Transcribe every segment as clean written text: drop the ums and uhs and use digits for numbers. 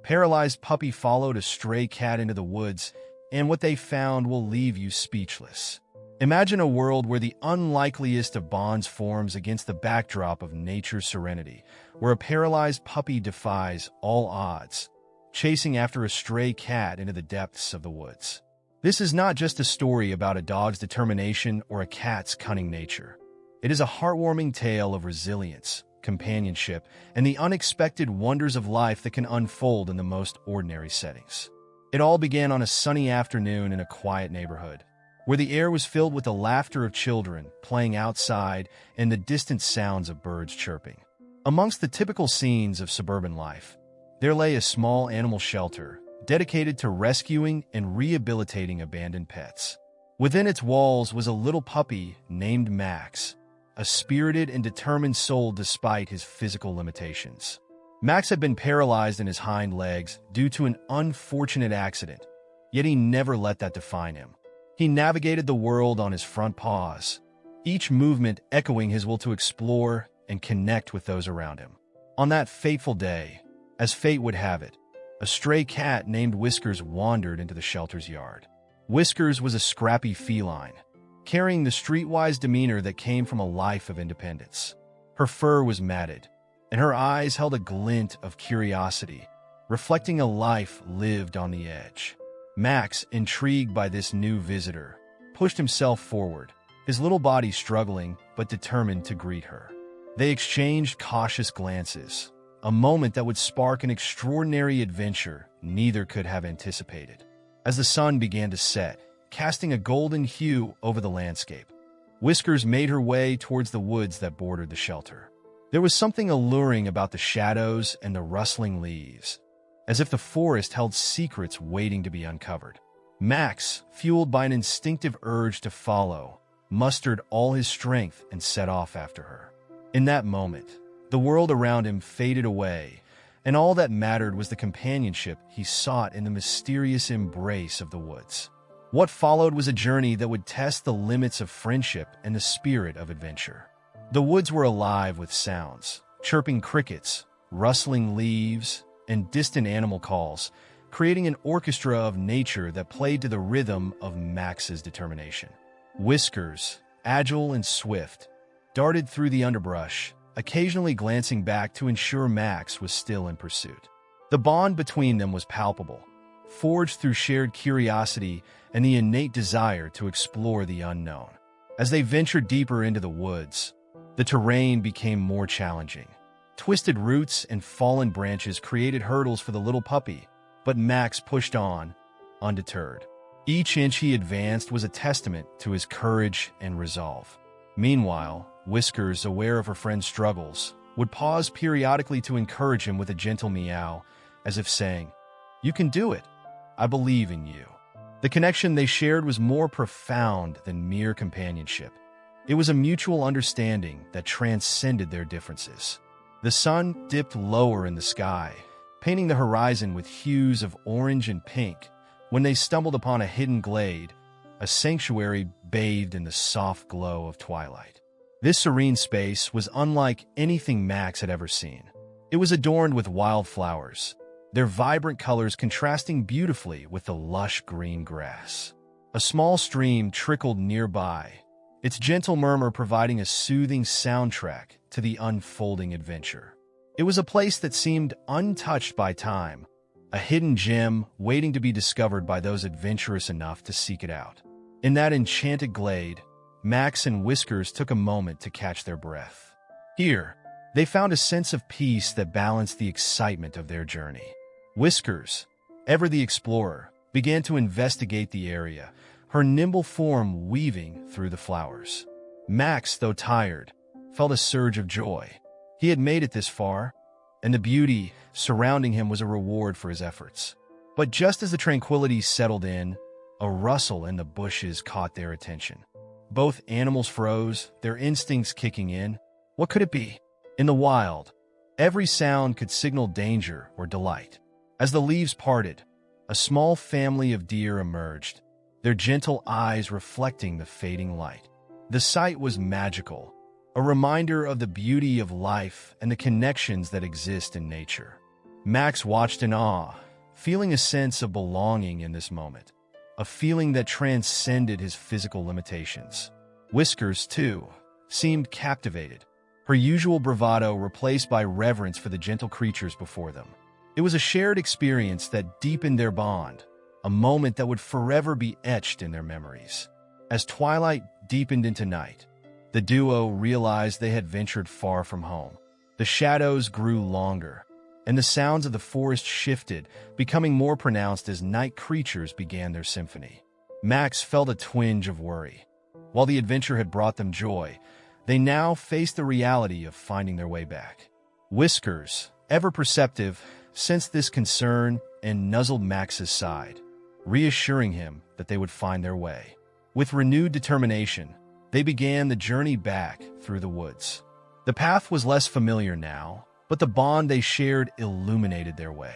Paralyzed puppy followed a stray cat into the woods, and what they found will leave you speechless. Imagine a world where the unlikeliest of bonds forms against the backdrop of nature's serenity, where a paralyzed puppy defies all odds, chasing after a stray cat into the depths of the woods. This is not just a story about a dog's determination or a cat's cunning nature. It is a heartwarming tale of resilience, companionship, and the unexpected wonders of life that can unfold in the most ordinary settings. It all began on a sunny afternoon in a quiet neighborhood, where the air was filled with the laughter of children playing outside and the distant sounds of birds chirping. Amongst the typical scenes of suburban life, there lay a small animal shelter dedicated to rescuing and rehabilitating abandoned pets. Within its walls was a little puppy named Max, a spirited and determined soul despite his physical limitations. Max had been paralyzed in his hind legs due to an unfortunate accident, yet he never let that define him. He navigated the world on his front paws, each movement echoing his will to explore and connect with those around him. On that fateful day, as fate would have it, a stray cat named Whiskers wandered into the shelter's yard. Whiskers was a scrappy feline, carrying the streetwise demeanor that came from a life of independence. Her fur was matted, and her eyes held a glint of curiosity, reflecting a life lived on the edge. Max, intrigued by this new visitor, pushed himself forward, his little body struggling but determined to greet her. They exchanged cautious glances, a moment that would spark an extraordinary adventure neither could have anticipated. As the sun began to set, casting a golden hue over the landscape, Whiskers made her way towards the woods that bordered the shelter. There was something alluring about the shadows and the rustling leaves, as if the forest held secrets waiting to be uncovered. Max, fueled by an instinctive urge to follow, mustered all his strength and set off after her. In that moment, the world around him faded away, and all that mattered was the companionship he sought in the mysterious embrace of the woods. What followed was a journey that would test the limits of friendship and the spirit of adventure. The woods were alive with sounds, chirping crickets, rustling leaves, and distant animal calls, creating an orchestra of nature that played to the rhythm of Max's determination. Whiskers, agile and swift, darted through the underbrush, occasionally glancing back to ensure Max was still in pursuit. The bond between them was palpable, forged through shared curiosity and the innate desire to explore the unknown. As they ventured deeper into the woods, the terrain became more challenging. Twisted roots and fallen branches created hurdles for the little puppy, but Max pushed on, undeterred. Each inch he advanced was a testament to his courage and resolve. Meanwhile, Whiskers, aware of her friend's struggles, would pause periodically to encourage him with a gentle meow, as if saying, "You can do it. I believe in you." The connection they shared was more profound than mere companionship. It was a mutual understanding that transcended their differences. The sun dipped lower in the sky, painting the horizon with hues of orange and pink, when they stumbled upon a hidden glade, a sanctuary bathed in the soft glow of twilight. This serene space was unlike anything Max had ever seen. It was adorned with wildflowers, their vibrant colors contrasting beautifully with the lush green grass. A small stream trickled nearby, its gentle murmur providing a soothing soundtrack to the unfolding adventure. It was a place that seemed untouched by time, a hidden gem waiting to be discovered by those adventurous enough to seek it out. In that enchanted glade, Max and Whiskers took a moment to catch their breath. Here, they found a sense of peace that balanced the excitement of their journey. Whiskers, ever the explorer, began to investigate the area, her nimble form weaving through the flowers. Max, though tired, felt a surge of joy. He had made it this far, and the beauty surrounding him was a reward for his efforts. But just as the tranquility settled in, a rustle in the bushes caught their attention. Both animals froze, their instincts kicking in. What could it be? In the wild, every sound could signal danger or delight. As the leaves parted, a small family of deer emerged, their gentle eyes reflecting the fading light. The sight was magical, a reminder of the beauty of life and the connections that exist in nature. Max watched in awe, feeling a sense of belonging in this moment, a feeling that transcended his physical limitations. Whiskers, too, seemed captivated, her usual bravado replaced by reverence for the gentle creatures before them. It was a shared experience that deepened their bond, a moment that would forever be etched in their memories. As twilight deepened into night, the duo realized they had ventured far from home. The shadows grew longer, and the sounds of the forest shifted, becoming more pronounced as night creatures began their symphony. Max felt a twinge of worry. While the adventure had brought them joy, they now faced the reality of finding their way back. Whiskers, ever perceptive, sensed this concern and nuzzled Max's side, reassuring him that they would find their way. With renewed determination, they began the journey back through the woods. The path was less familiar now, but the bond they shared illuminated their way.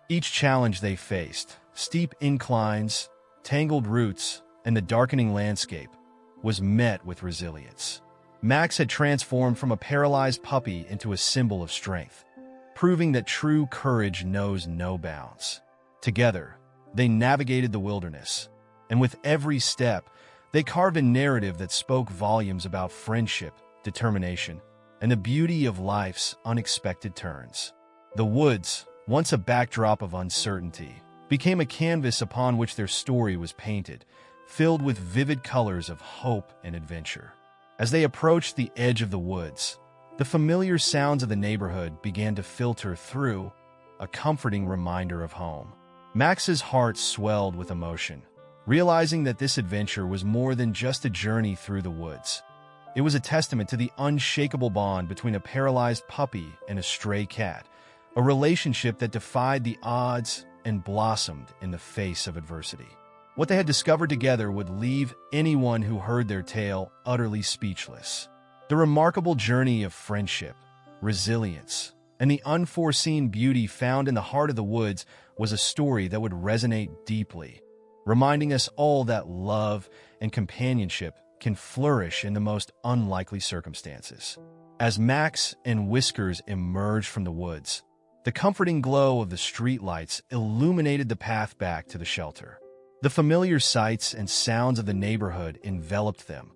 Each challenge they faced, steep inclines, tangled roots, and the darkening landscape, was met with resilience. Max had transformed from a paralyzed puppy into a symbol of strength, proving that true courage knows no bounds. Together, they navigated the wilderness, and with every step, they carved a narrative that spoke volumes about friendship, determination, and the beauty of life's unexpected turns. The woods, once a backdrop of uncertainty, became a canvas upon which their story was painted, filled with vivid colors of hope and adventure. As they approached the edge of the woods, the familiar sounds of the neighborhood began to filter through, a comforting reminder of home. Max's heart swelled with emotion, realizing that this adventure was more than just a journey through the woods. It was a testament to the unshakable bond between a paralyzed puppy and a stray cat, a relationship that defied the odds and blossomed in the face of adversity. What they had discovered together would leave anyone who heard their tale utterly speechless. The remarkable journey of friendship, resilience, and the unforeseen beauty found in the heart of the woods was a story that would resonate deeply, reminding us all that love and companionship can flourish in the most unlikely circumstances. As Max and Whiskers emerged from the woods, the comforting glow of the streetlights illuminated the path back to the shelter. The familiar sights and sounds of the neighborhood enveloped them,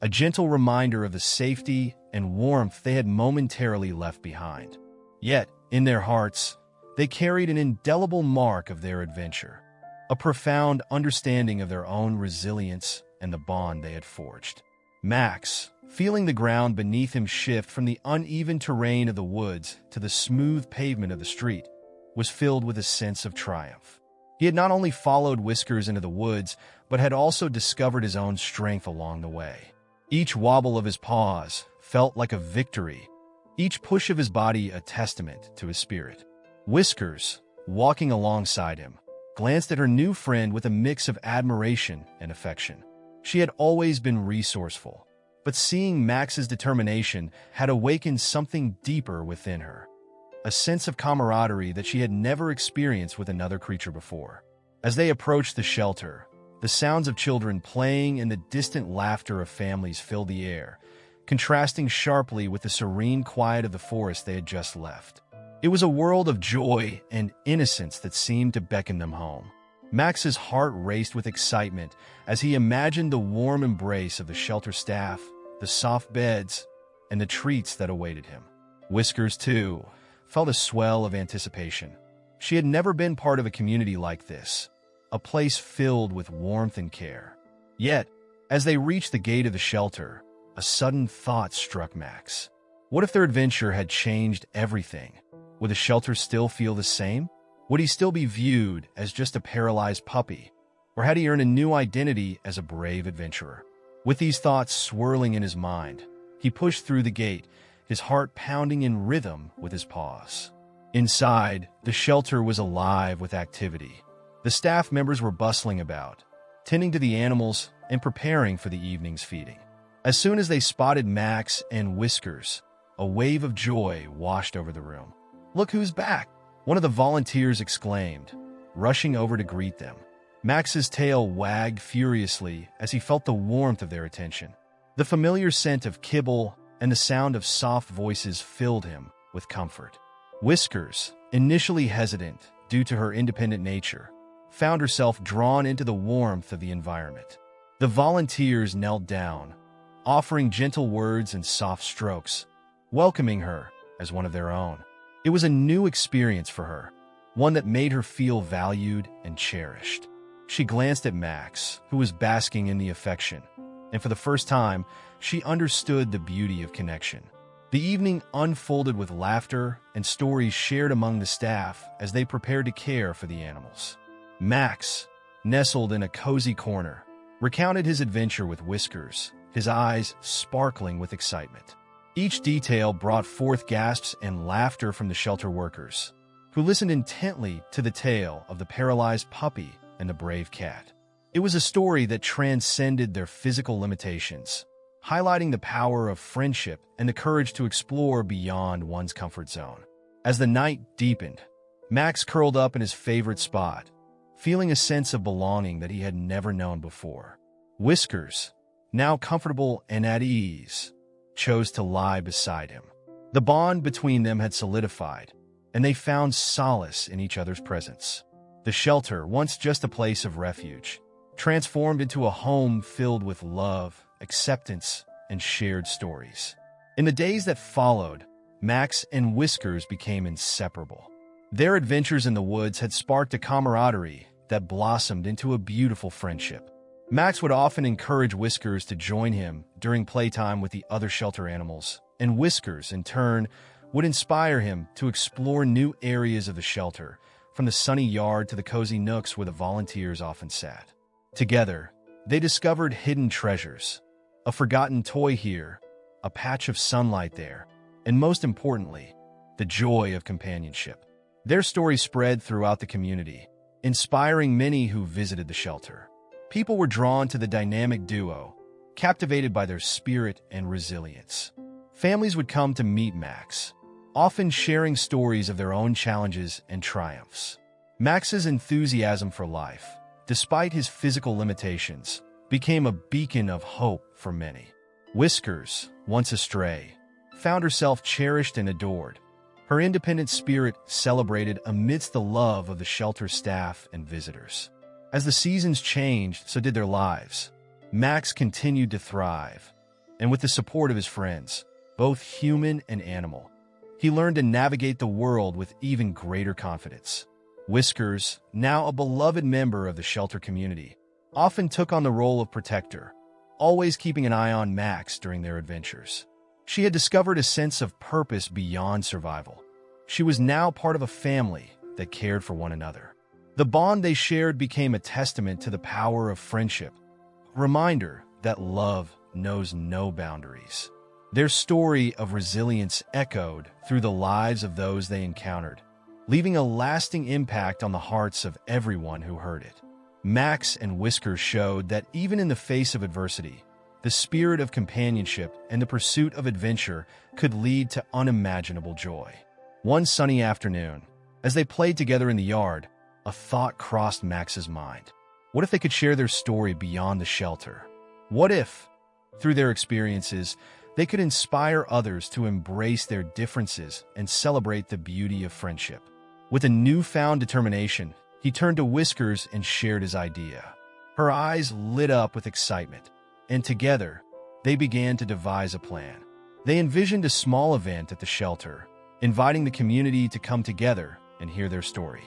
a gentle reminder of the safety and warmth they had momentarily left behind. Yet, in their hearts, they carried an indelible mark of their adventure, a profound understanding of their own resilience and the bond they had forged. Max, feeling the ground beneath him shift from the uneven terrain of the woods to the smooth pavement of the street, was filled with a sense of triumph. He had not only followed Whiskers into the woods, but had also discovered his own strength along the way. Each wobble of his paws felt like a victory, each push of his body a testament to his spirit. Whiskers, walking alongside him, glanced at her new friend with a mix of admiration and affection. She had always been resourceful, but seeing Max's determination had awakened something deeper within her, a sense of camaraderie that she had never experienced with another creature before. As they approached the shelter, the sounds of children playing and the distant laughter of families filled the air, contrasting sharply with the serene quiet of the forest they had just left. It was a world of joy and innocence that seemed to beckon them home. Max's heart raced with excitement as he imagined the warm embrace of the shelter staff, the soft beds, and the treats that awaited him. Whiskers, too, felt a swell of anticipation. She had never been part of a community like this, a place filled with warmth and care. Yet, as they reached the gate of the shelter, a sudden thought struck Max. What if their adventure had changed everything? Would the shelter still feel the same? Would he still be viewed as just a paralyzed puppy? Or had he earned a new identity as a brave adventurer? With these thoughts swirling in his mind, he pushed through the gate, his heart pounding in rhythm with his paws. Inside, the shelter was alive with activity. The staff members were bustling about, tending to the animals and preparing for the evening's feeding. As soon as they spotted Max and Whiskers, a wave of joy washed over the room. "Look who's back!" one of the volunteers exclaimed, rushing over to greet them. Max's tail wagged furiously as he felt the warmth of their attention. The familiar scent of kibble and the sound of soft voices filled him with comfort. Whiskers, initially hesitant due to her independent nature, found herself drawn into the warmth of the environment. The volunteers knelt down, offering gentle words and soft strokes, welcoming her as one of their own. It was a new experience for her, one that made her feel valued and cherished. She glanced at Max, who was basking in the affection, and for the first time, she understood the beauty of connection. The evening unfolded with laughter and stories shared among the staff as they prepared to care for the animals. Max, nestled in a cozy corner, recounted his adventure with Whiskers, his eyes sparkling with excitement. Each detail brought forth gasps and laughter from the shelter workers, who listened intently to the tale of the paralyzed puppy and the brave cat. It was a story that transcended their physical limitations, highlighting the power of friendship and the courage to explore beyond one's comfort zone. As the night deepened, Max curled up in his favorite spot, feeling a sense of belonging that he had never known before. Whiskers, now comfortable and at ease, chose to lie beside him. The bond between them had solidified, and they found solace in each other's presence. The shelter, once just a place of refuge, transformed into a home filled with love, acceptance, and shared stories. In the days that followed, Max and Whiskers became inseparable. Their adventures in the woods had sparked a camaraderie that blossomed into a beautiful friendship. Max would often encourage Whiskers to join him during playtime with the other shelter animals, and Whiskers, in turn, would inspire him to explore new areas of the shelter, from the sunny yard to the cozy nooks where the volunteers often sat. Together, they discovered hidden treasures, a forgotten toy here, a patch of sunlight there, and most importantly, the joy of companionship. Their story spread throughout the community, inspiring many who visited the shelter. People were drawn to the dynamic duo, captivated by their spirit and resilience. Families would come to meet Max, often sharing stories of their own challenges and triumphs. Max's enthusiasm for life, despite his physical limitations, became a beacon of hope for many. Whiskers, once astray, found herself cherished and adored, her independent spirit celebrated amidst the love of the shelter staff and visitors. As the seasons changed, so did their lives. Max continued to thrive, and with the support of his friends, both human and animal, he learned to navigate the world with even greater confidence. Whiskers, now a beloved member of the shelter community, often took on the role of protector, always keeping an eye on Max during their adventures. She had discovered a sense of purpose beyond survival. She was now part of a family that cared for one another. The bond they shared became a testament to the power of friendship, a reminder that love knows no boundaries. Their story of resilience echoed through the lives of those they encountered, leaving a lasting impact on the hearts of everyone who heard it. Max and Whiskers showed that even in the face of adversity, the spirit of companionship and the pursuit of adventure could lead to unimaginable joy. One sunny afternoon, as they played together in the yard, a thought crossed Max's mind. What if they could share their story beyond the shelter? What if, through their experiences, they could inspire others to embrace their differences and celebrate the beauty of friendship? With a newfound determination, he turned to Whiskers and shared his idea. Her eyes lit up with excitement, and together, they began to devise a plan. They envisioned a small event at the shelter, inviting the community to come together and hear their story.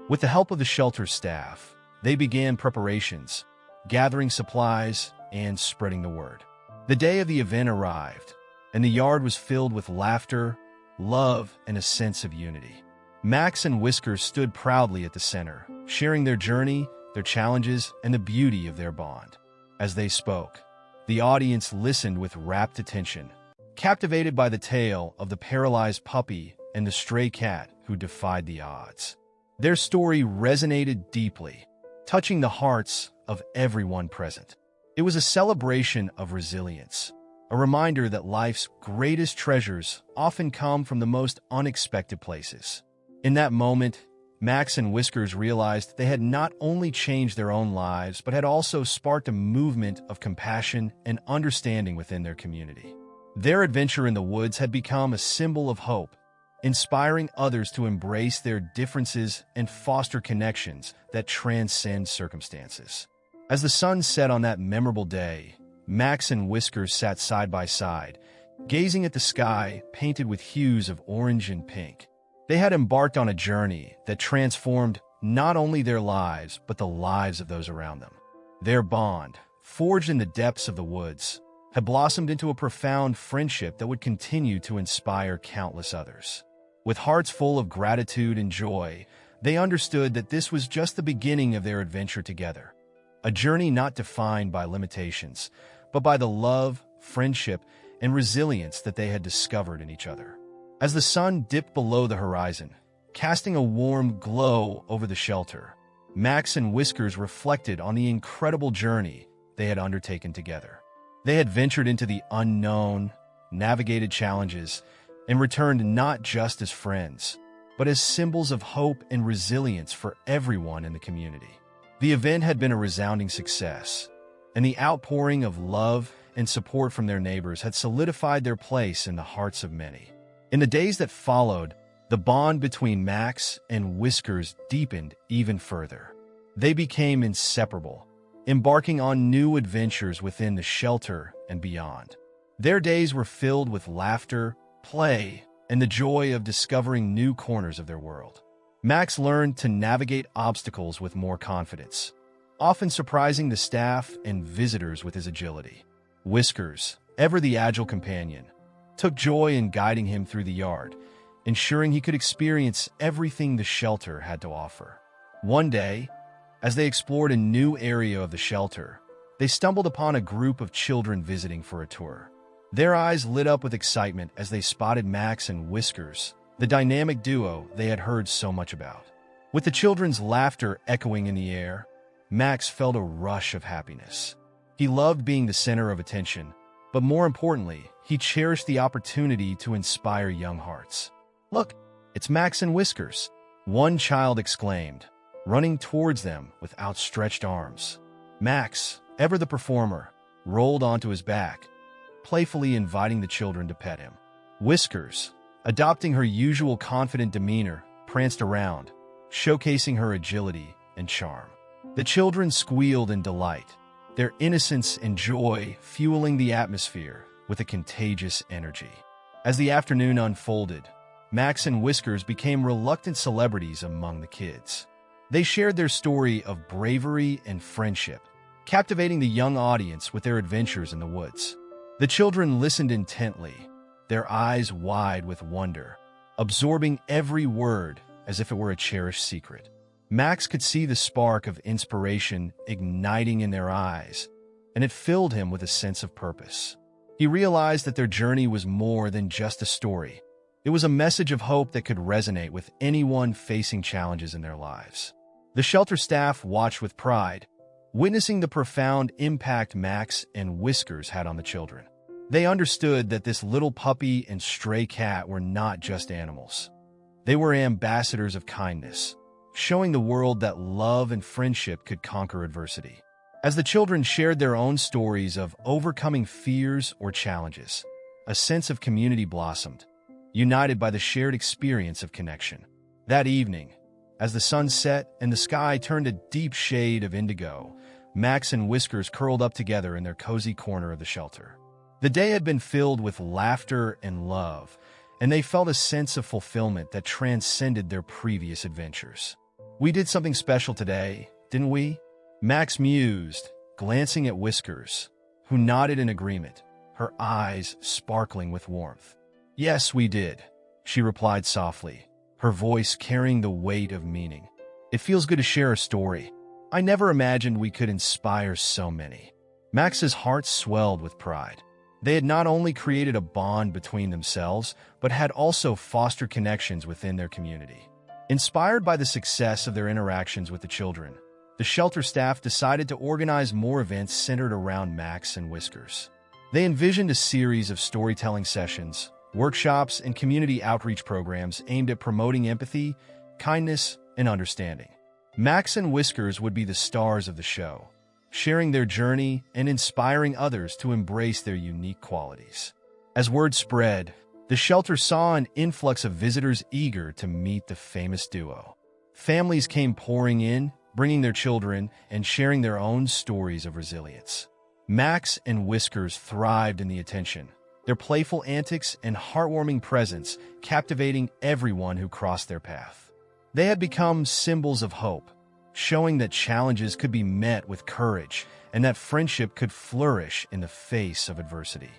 With the help of the shelter staff, they began preparations, gathering supplies, and spreading the word. The day of the event arrived, and the yard was filled with laughter, love, and a sense of unity. Max and Whiskers stood proudly at the center, sharing their journey, their challenges, and the beauty of their bond. As they spoke, the audience listened with rapt attention, captivated by the tale of the paralyzed puppy and the stray cat who defied the odds. Their story resonated deeply, touching the hearts of everyone present. It was a celebration of resilience, a reminder that life's greatest treasures often come from the most unexpected places. In that moment, Max and Whiskers realized they had not only changed their own lives, but had also sparked a movement of compassion and understanding within their community. Their adventure in the woods had become a symbol of hope, inspiring others to embrace their differences and foster connections that transcend circumstances. As the sun set on that memorable day, Max and Whiskers sat side by side, gazing at the sky painted with hues of orange and pink. They had embarked on a journey that transformed not only their lives, but the lives of those around them. Their bond, forged in the depths of the woods, had blossomed into a profound friendship that would continue to inspire countless others. With hearts full of gratitude and joy, they understood that this was just the beginning of their adventure together. A journey not defined by limitations, but by the love, friendship, and resilience that they had discovered in each other. As the sun dipped below the horizon, casting a warm glow over the shelter, Max and Whiskers reflected on the incredible journey they had undertaken together. They had ventured into the unknown, navigated challenges, and returned not just as friends, but as symbols of hope and resilience for everyone in the community. The event had been a resounding success, and the outpouring of love and support from their neighbors had solidified their place in the hearts of many. In the days that followed, the bond between Max and Whiskers deepened even further. They became inseparable, embarking on new adventures within the shelter and beyond. Their days were filled with laughter, play, and the joy of discovering new corners of their world. Max learned to navigate obstacles with more confidence, often surprising the staff and visitors with his agility. Whiskers, ever the agile companion, took joy in guiding him through the yard, ensuring he could experience everything the shelter had to offer. One day, as they explored a new area of the shelter, they stumbled upon a group of children visiting for a tour. Their eyes lit up with excitement as they spotted Max and Whiskers, the dynamic duo they had heard so much about. With the children's laughter echoing in the air, Max felt a rush of happiness. He loved being the center of attention, but more importantly, he cherished the opportunity to inspire young hearts. "Look, it's Max and Whiskers," one child exclaimed, running towards them with outstretched arms. Max, ever the performer, rolled onto his back, playfully inviting the children to pet him. Whiskers, adopting her usual confident demeanor, pranced around, showcasing her agility and charm. The children squealed in delight, their innocence and joy fueling the atmosphere with a contagious energy. As the afternoon unfolded, Max and Whiskers became reluctant celebrities among the kids. They shared their story of bravery and friendship, captivating the young audience with their adventures in the woods. The children listened intently, their eyes wide with wonder, absorbing every word as if it were a cherished secret. Max could see the spark of inspiration igniting in their eyes, and it filled him with a sense of purpose. He realized that their journey was more than just a story. It was a message of hope that could resonate with anyone facing challenges in their lives. The shelter staff watched with pride, witnessing the profound impact Max and Whiskers had on the children. They understood that this little puppy and stray cat were not just animals. They were ambassadors of kindness, showing the world that love and friendship could conquer adversity. As the children shared their own stories of overcoming fears or challenges, a sense of community blossomed, united by the shared experience of connection. That evening, as the sun set and the sky turned a deep shade of indigo, Max and Whiskers curled up together in their cozy corner of the shelter. The day had been filled with laughter and love, and they felt a sense of fulfillment that transcended their previous adventures. "We did something special today, didn't we?" Max mused, glancing at Whiskers, who nodded in agreement, her eyes sparkling with warmth. "Yes, we did," she replied softly, her voice carrying the weight of meaning. "It feels good to share a story. I never imagined we could inspire so many." Max's heart swelled with pride. They had not only created a bond between themselves, but had also fostered connections within their community. Inspired by the success of their interactions with the children, the shelter staff decided to organize more events centered around Max and Whiskers. They envisioned a series of storytelling sessions, workshops, and community outreach programs aimed at promoting empathy, kindness, and understanding. Max and Whiskers would be the stars of the show, sharing their journey and inspiring others to embrace their unique qualities. As word spread, The shelter saw an influx of visitors eager to meet the famous duo. Families came pouring in, bringing their children and sharing their own stories of resilience. Max and Whiskers thrived in the attention, their playful antics and heartwarming presence captivating everyone who crossed their path. They had become symbols of hope, showing that challenges could be met with courage and that friendship could flourish in the face of adversity.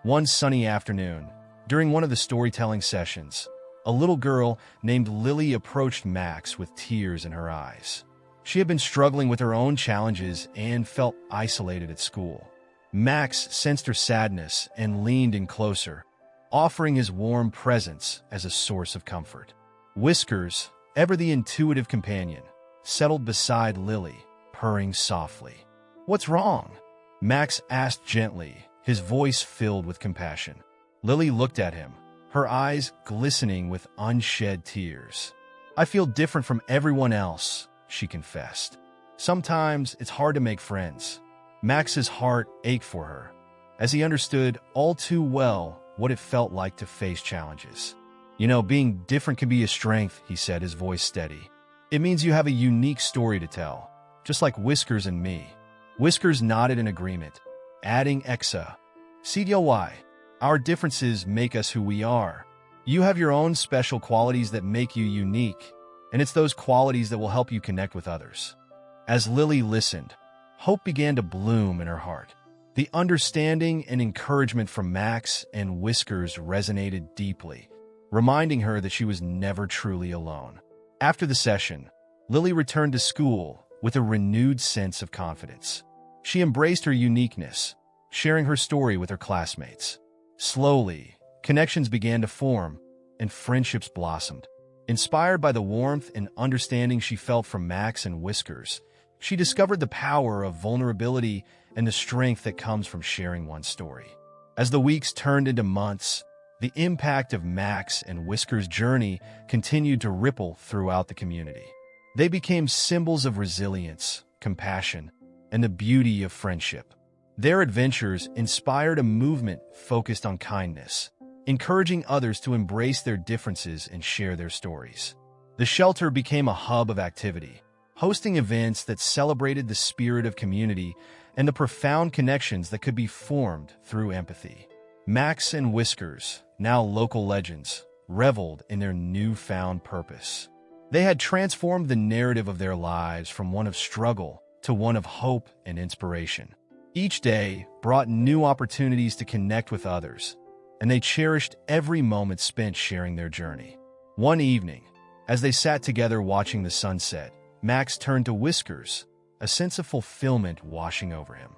One sunny afternoon, during one of the storytelling sessions, a little girl named Lily approached Max with tears in her eyes. She had been struggling with her own challenges and felt isolated at school. Max sensed her sadness and leaned in closer, offering his warm presence as a source of comfort. Whiskers, ever the intuitive companion, settled beside Lily, purring softly. "What's wrong?" Max asked gently, his voice filled with compassion. Lily looked at him, her eyes glistening with unshed tears. "I feel different from everyone else," she confessed. "Sometimes it's hard to make friends." Max's heart ached for her, as he understood all too well what it felt like to face challenges. "You know, being different can be a strength," he said, his voice steady. "It means you have a unique story to tell, just like Whiskers and me." Whiskers nodded in agreement, adding Exa. "CDY, our differences make us who we are. You have your own special qualities that make you unique, and it's those qualities that will help you connect with others." As Lily listened, hope began to bloom in her heart. The understanding and encouragement from Max and Whiskers resonated deeply, reminding her that she was never truly alone. After the session, Lily returned to school with a renewed sense of confidence. She embraced her uniqueness, sharing her story with her classmates. Slowly, connections began to form, and friendships blossomed. Inspired by the warmth and understanding she felt from Max and Whiskers, she discovered the power of vulnerability and the strength that comes from sharing one's story. As the weeks turned into months, the impact of Max and Whiskers' journey continued to ripple throughout the community. They became symbols of resilience, compassion, and the beauty of friendship. Their adventures inspired a movement focused on kindness, encouraging others to embrace their differences and share their stories. The shelter became a hub of activity, hosting events that celebrated the spirit of community and the profound connections that could be formed through empathy. Max and Whiskers, now local legends, reveled in their newfound purpose. They had transformed the narrative of their lives from one of struggle to one of hope and inspiration. Each day brought new opportunities to connect with others, and they cherished every moment spent sharing their journey. One evening, as they sat together watching the sunset, Max turned to Whiskers, a sense of fulfillment washing over him.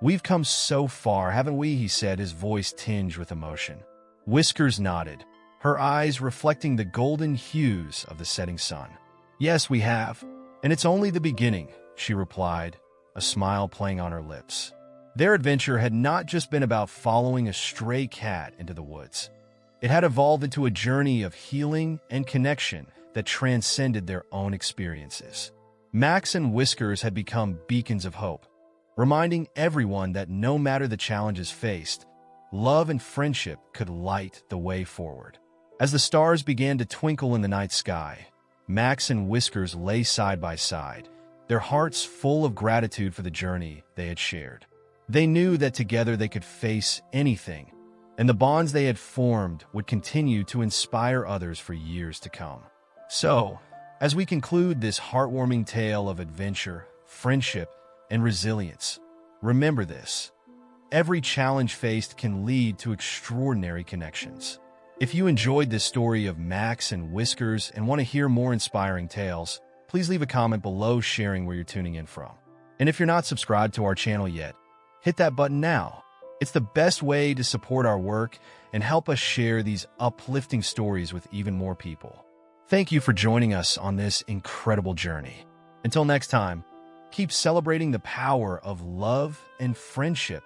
"We've come so far, haven't we?" he said, his voice tinged with emotion. Whiskers nodded, her eyes reflecting the golden hues of the setting sun. "Yes, we have, and it's only the beginning," she replied, a smile playing on her lips. Their adventure had not just been about following a stray cat into the woods. It had evolved into a journey of healing and connection that transcended their own experiences. Max and Whiskers had become beacons of hope, reminding everyone that no matter the challenges faced, love and friendship could light the way forward. As the stars began to twinkle in the night sky, Max and Whiskers lay side by side, their hearts full of gratitude for the journey they had shared. They knew that together they could face anything, and the bonds they had formed would continue to inspire others for years to come. So, as we conclude this heartwarming tale of adventure, friendship, and resilience, remember this: every challenge faced can lead to extraordinary connections. If you enjoyed this story of Max and Whiskers and want to hear more inspiring tales, please leave a comment below sharing where you're tuning in from. And if you're not subscribed to our channel yet, hit that button now. It's the best way to support our work and help us share these uplifting stories with even more people. Thank you for joining us on this incredible journey. Until next time, keep celebrating the power of love and friendship